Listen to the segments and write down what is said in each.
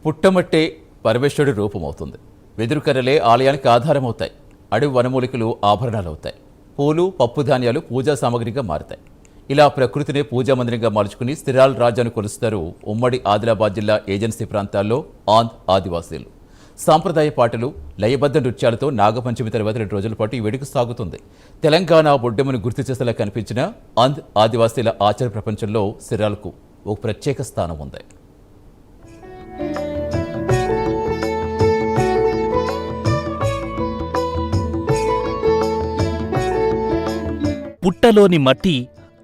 పుట్టమట్టే పరమేశ్వరుడి రూపమవుతుంది. వెదురు కర్రలే ఆలయానికి ఆధారమవుతాయి. అడవి వనమూలికలు ఆభరణాలవుతాయి. పూలు, పప్పు ధాన్యాలు పూజా సామగ్రిగా మారుతాయి. ఇలా ప్రకృతినే పూజా మందిరంగా మార్చుకుని స్థిరాల్ రాజాను కొలుస్తారు ఉమ్మడి ఆదిలాబాద్ జిల్లా ఏజెన్సీ ప్రాంతాల్లో ఆదివాసీలు. సాంప్రదాయ పాటలు, లయబద్ధ నృత్యాలతో నాగపంచమి తర్వాత 2 రోజుల పాటు ఈ వేడుక సాగుతుంది. తెలంగాణ బొడ్డెమ్మను గుర్తు చేసేలా కనిపించిన ఆదివాసీల ఆచార ప్రపంచంలో స్థిరాల్కు ఒక ప్రత్యేక స్థానం ఉంది. పుట్టలోని మట్టి,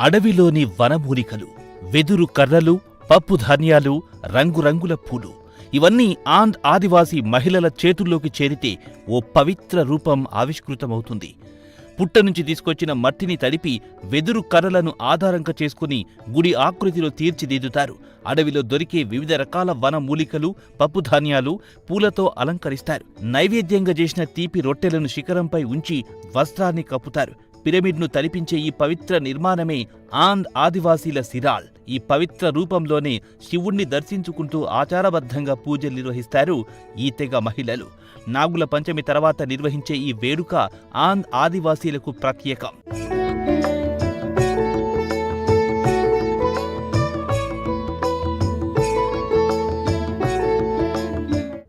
అడవిలోని వనమూలికలు, వెదురు కర్రలు, పప్పు ధాన్యాలు, రంగురంగుల పూలు ఇవన్నీ ఆదివాసీ మహిళల చేతుల్లోకి చేరితే ఓ పవిత్ర రూపం ఆవిష్కృతమవుతుంది. పుట్ట నుంచి తీసుకొచ్చిన మట్టిని తడిపి వెదురు కర్రలను ఆధారంగా చేసుకుని గుడి ఆకృతిలో తీర్చిదిద్దుతారు. అడవిలో దొరికే వివిధ రకాల వన మూలికలు, పప్పు ధాన్యాలు, పూలతో అలంకరిస్తారు. నైవేద్యంగా చేసిన తీపి రొట్టెలను శిఖరంపై ఉంచి వస్త్రాన్ని కప్పుతారు. పిరమిడ్ను తలిపించే ఈ పవిత్ర నిర్మాణమే ఆదివాసీల సిరాల్. ఈ పవిత్ర రూపంలోనే శివుణ్ణి దర్శించుకుంటూ ఆచారబద్ధంగా పూజలు నిర్వహిస్తారు ఈ తెగ మహిళలు. నాగుల పంచమి తర్వాత నిర్వహించే ఈ వేడుక ఆదివాసీలకు ప్రత్యేకం.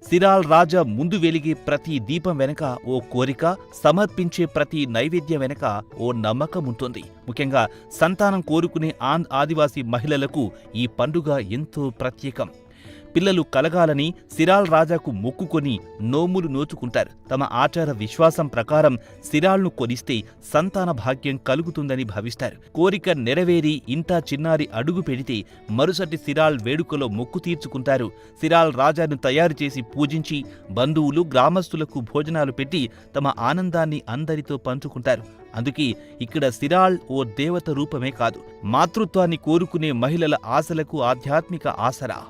సిరాల్ రాజా ముందు వెలిగే ప్రతి దీపం వెనక ఓ కోరిక, సమర్పించే ప్రతి నైవేద్యం వెనక ఓ నమ్మకం ఉంటుంది. ముఖ్యంగా సంతానం కోరుకునే ఆదివాసీ మహిళలకు ఈ పండుగ ఎంతో ప్రత్యేకం. పిల్లలు కలగాలని సిరాల్ రాజాకు మొక్కుకొని నోములు నోచుకుంటారు. తమ ఆచార విశ్వాసం ప్రకారం సిరాల్ను కొలిస్తే సంతాన భాగ్యం కలుగుతుందని భావిస్తారు. కోరిక నెరవేరి ఇంటా చిన్నారి అడుగు పెడితే మరుసటి సిరాల్ వేడుకలో మొక్కు తీర్చుకుంటారు. సిరాల్ రాజాను తయారు చేసి పూజించి బంధువులు, గ్రామస్తులకు భోజనాలు పెట్టి తమ ఆనందాన్ని అందరితో పంచుకుంటారు. అందుకే ఇక్కడ సిరాల్ ఓ దేవత రూపమే కాదు, మాతృత్వాన్ని కోరుకునే మహిళల ఆశలకు ఆధ్యాత్మిక ఆసరా.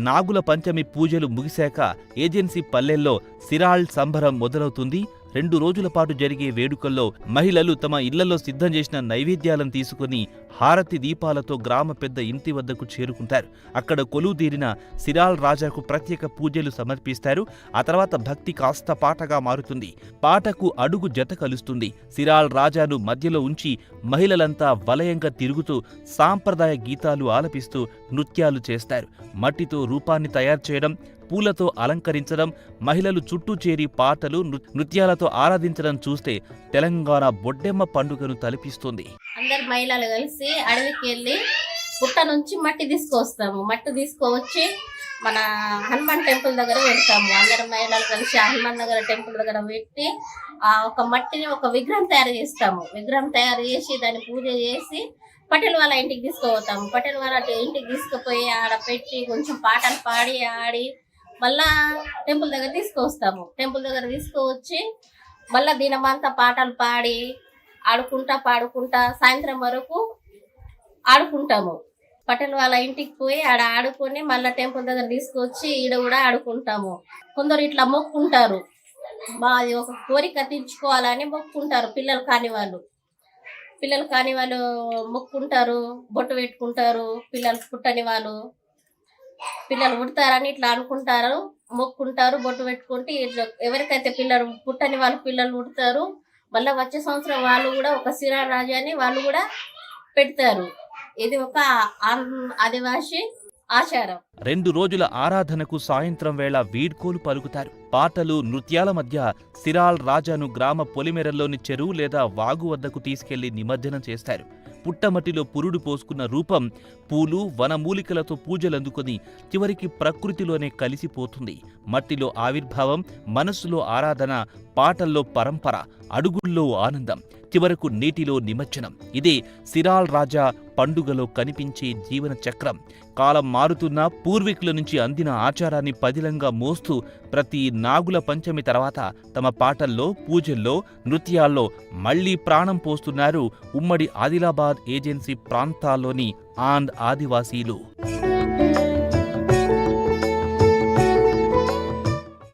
నాగుల పంచమి పూజలు ముగిశాక ఏజెన్సీ పల్లెల్లో సిరాల్ సంబరం మొదలవుతుంది. 2 రోజుల పాటు జరిగే వేడుకల్లో మహిళలు తమ ఇళ్లలో సిద్ధం చేసిన నైవేద్యాలను తీసుకుని హారతి దీపాలతో గ్రామ పెద్ద ఇంటి వద్దకు చేరుకుంటారు. అక్కడ కొలువుదీరిన సిరాల్ రాజాకు ప్రత్యేక పూజలు సమర్పిస్తారు. ఆ తర్వాత భక్తి కాస్త పాటగా మారుతుంది. పాటకు అడుగు జత కలుస్తుంది. సిరాల్ రాజాను మధ్యలో ఉంచి మహిళలంతా వలయంగా తిరుగుతూ సాంప్రదాయ గీతాలు ఆలపిస్తూ నృత్యాలు చేస్తారు. మట్టితో రూపాన్ని తయారు చేయడం, పూలతో అలంకరించడం, మహిళలు చుట్టూ చేరి పాటలు, నృత్యాలతో ఆరాధించడం చూస్తే తెలంగాణ బొడ్డెమ్మ పండుగను తలపిస్తుంది. అందరు మహిళలు కలిసి అడవికి వెళ్ళి పుట్ట నుంచి మట్టి తీసుకొస్తాము. మట్టి తీసుకువచ్చి మన హనుమాన్ టెంపుల్ దగ్గర పెడతాము. అందరు మహిళలు కలిసి హనుమాన్ దగ్గర టెంపుల్ దగ్గర పెట్టి ఒక మట్టిని ఒక విగ్రహం తయారు చేస్తాము. విగ్రహం తయారు చేసి దాన్ని పూజ చేసి పటేల్ వాళ్ళ ఇంటికి తీసుకుపోతాము. పటేల్ వాళ్ళ ఇంటికి తీసుకుపోయి ఆడ పెట్టి కొంచెం పాటలు పాడి ఆడి మళ్ళా టెంపుల్ దగ్గర తీసుకువస్తాము. టెంపుల్ దగ్గర తీసుకువచ్చి మళ్ళా దినమంతా పాటలు పాడి ఆడుకుంటా పాడుకుంటా సాయంత్రం వరకు ఆడుకుంటాము. పటేల్ వాళ్ళ ఇంటికి పోయి ఆడ ఆడుకొని మళ్ళీ టెంపుల్ దగ్గర తీసుకొచ్చి ఈడ కూడా ఆడుకుంటాము. కొందరు ఇట్లా మొక్కుంటారు, మాది ఒక కోరిక తీర్చుకోవాలని మొక్కుంటారు. పిల్లలు కాని వాళ్ళు మొక్కుంటారు, బొట్టు పెట్టుకుంటారు. పిల్లలు పుట్టని వాళ్ళు పిల్లలు పుడతారని ఇట్లా అనుకుంటారు, మొక్కుంటారు, బొట్టు పెట్టుకుంటే ఎవరికైతే పిల్లలు పుట్టని వాళ్ళు పిల్లలు పుడతారు. మళ్ళీ వచ్చే సంవత్సరం వాళ్ళు కూడా ఒక సిరాల్ రాజాని వాళ్ళు కూడా పెడతారు. ఇది ఒక ఆదివాసీ ఆచారం. 2 రోజుల ఆరాధనకు సాయంత్రం వేళ వీడ్కోలు పలుకుతారు. పాటలు, నృత్యాల మధ్య సిరాల్ రాజాను గ్రామ పొలిమేరల్లోని చెరువు లేదా వాగు వద్దకు తీసుకెళ్లి నిమజ్జనం చేస్తారు. పుట్టమట్టిలో పురుడు పోసుకున్న రూపం పూలు, వనమూలికలతో పూజలందుకొని చివరికి ప్రకృతిలోనే కలిసిపోతుంది. మట్టిలో ఆవిర్భావం, మనస్సులో ఆరాధన, పాటల్లో పరంపర, అడుగుల్లో ఆనందం, చివరకు నీటిలో నిమజ్జనం. ఇదే సిరాల్ రాజా పండుగలో కనిపించే జీవన చక్రం. కాలం మారుతున్న పూర్వీకుల నుంచి అందిన ఆచారాన్ని పదిలంగా మోస్తూ ప్రతి నాగుల పంచమి తర్వాత తమ పాటల్లో, పూజల్లో, నృత్యాల్లో మళ్లీ ప్రాణం పోస్తున్నారు ఉమ్మడి ఆదిలాబాద్ ఏజెన్సీ ప్రాంతాల్లోని ఆదివాసీలు.